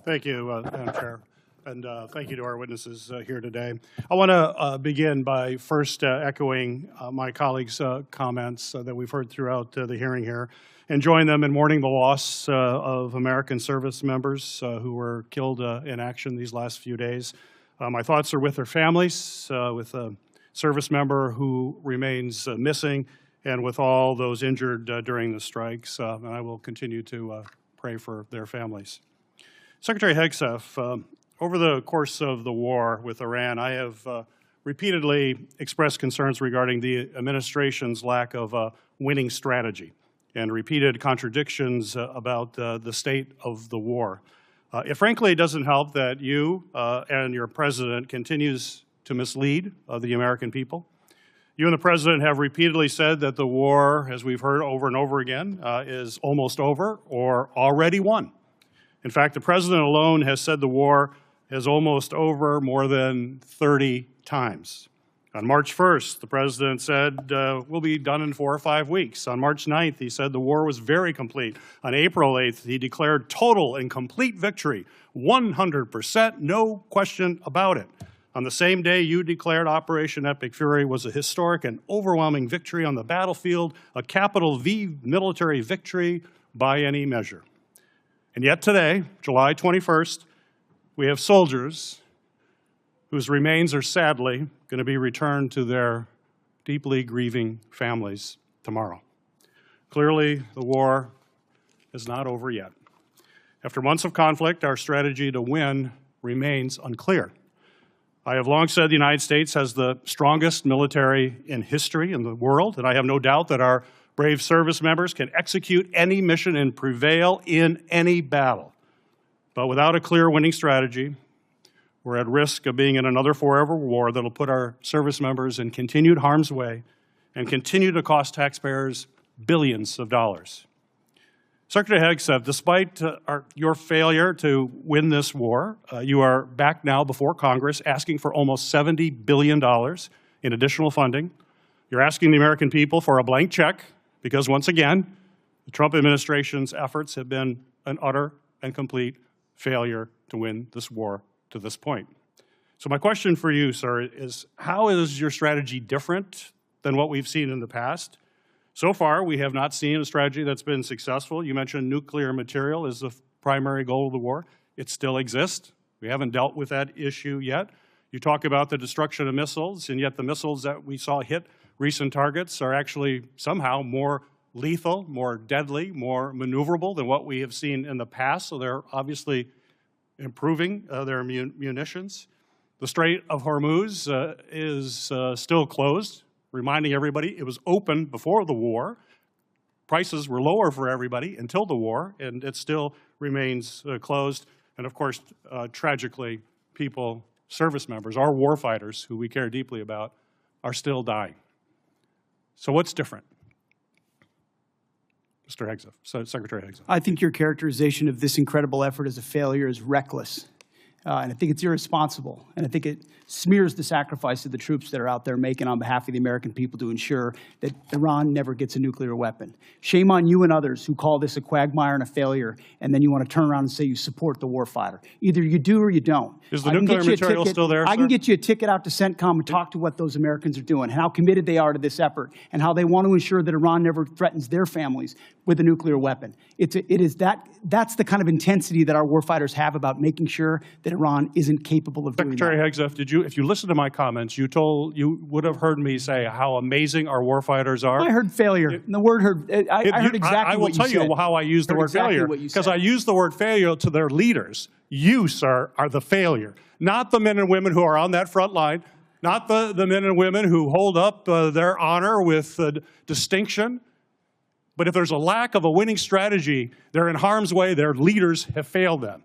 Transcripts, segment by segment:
Thank you, Madam Chair, and thank you to our witnesses here today. I want to begin by first echoing my colleagues' comments that we've heard throughout the hearing here, and join them in mourning the loss of American service members who were killed in action these last few days. My thoughts are with their families, with a service member who remains missing, and with all those injured during the strikes. And I will continue to pray for their families. Secretary Hegseth, over the course of the war with Iran, I have repeatedly expressed concerns regarding the administration's lack of a winning strategy and repeated contradictions about the state of the war. Frankly, it doesn't help that you and your president continues to mislead the American people. You and the president have repeatedly said that the war, as we've heard over and over again, is almost over or already won. In fact, the president alone has said the war is almost over more than 30 times. On March 1st, the president said, we'll be done in 4 or 5 weeks. On March 9th, he said the war was very complete. On April 8th, he declared total and complete victory, 100%, no question about it. On the same day, you declared Operation Epic Fury was a historic and overwhelming victory on the battlefield, a capital V military victory by any measure. And yet today, July 21st, we have soldiers whose remains are sadly going to be returned to their deeply grieving families tomorrow. Clearly, the war is not over yet. After months of conflict, our strategy to win remains unclear. I have long said the United States has the strongest military in history in the world, and I have no doubt that our brave service members can execute any mission and prevail in any battle. But without a clear winning strategy, we're at risk of being in another forever war that'll put our service members in continued harm's way and continue to cost taxpayers billions of dollars. Secretary Hegseth, despite your failure to win this war, you are back now before Congress asking for almost $70 billion in additional funding. You're asking the American people for a blank check because, once again, the Trump administration's efforts have been an utter and complete failure to win this war to this point. So my question for you, sir, is how is your strategy different than what we've seen in the past? So far, we have not seen a strategy that's been successful. You mentioned nuclear material as the primary goal of the war. It still exists. We haven't dealt with that issue yet. You talk about the destruction of missiles, and yet the missiles that we saw hit recent targets are actually somehow more lethal, more deadly, more maneuverable than what we have seen in the past. So they're obviously improving their munitions. The Strait of Hormuz is still closed, reminding everybody it was open before the war. Prices were lower for everybody until the war, and it still remains closed. And of course, tragically, people, service members, our warfighters, who we care deeply about, are still dying. So what's different? Mr. Hegseth, Secretary Hegseth. I think your characterization of this incredible effort as a failure is reckless. And I think it's irresponsible. And I think it smears the sacrifice of the troops that are out there making on behalf of the American people to ensure that Iran never gets a nuclear weapon. Shame on you and others who call this a quagmire and a failure, and then you want to turn around and say you support the warfighter. Either you do or you don't. Is the nuclear material still there, I can get you a ticket out to CENTCOM and talk to what those Americans are doing, and how committed they are to this effort, and how they want to ensure that Iran never threatens their families with a nuclear weapon. That's the kind of intensity that our warfighters have about making sure that Iran isn't capable of doing that. Secretary Hegseth, if you listened to my comments, you would have heard me say how amazing our warfighters are. I heard failure. And the word heard, I heard exactly what you said. I will tell you how I use the word failure, because I use the word failure to their leaders. You, sir, are the failure, not the men and women who are on that front line, not the men and women who hold up their honor with distinction. But if there's a lack of a winning strategy, they're in harm's way. Their leaders have failed them.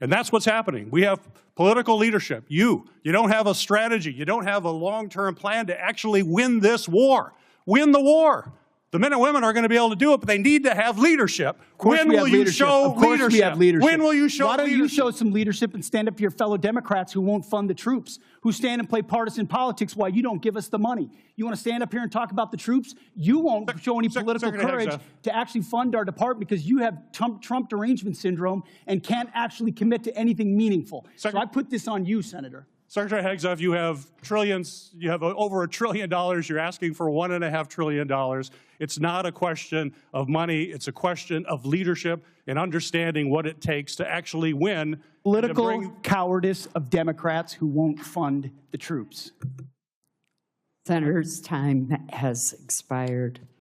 And that's what's happening. We have political leadership. You don't have a strategy. You don't have a long-term plan to actually win this war. Win the war. The men and women are going to be able to do it, but they need to have leadership. When will you show leadership? We have leadership. When will you show leadership? Why don't you leadership? show some leadership and stand up to your fellow Democrats who won't fund the troops, who stand and play partisan politics while you don't give us the money? You want to stand up here and talk about the troops? You won't show any political Secretary courage Hegseth. to actually fund our department because you have Trump derangement syndrome and can't actually commit to anything meaningful. So I put this on you, Senator. Secretary Hegseth, you have trillions, you have over $1 trillion. You're asking for $1.5 trillion. It's not a question of money. It's a question of leadership and understanding what it takes to actually win. Political cowardice of Democrats who won't fund the troops. Senator's time has expired.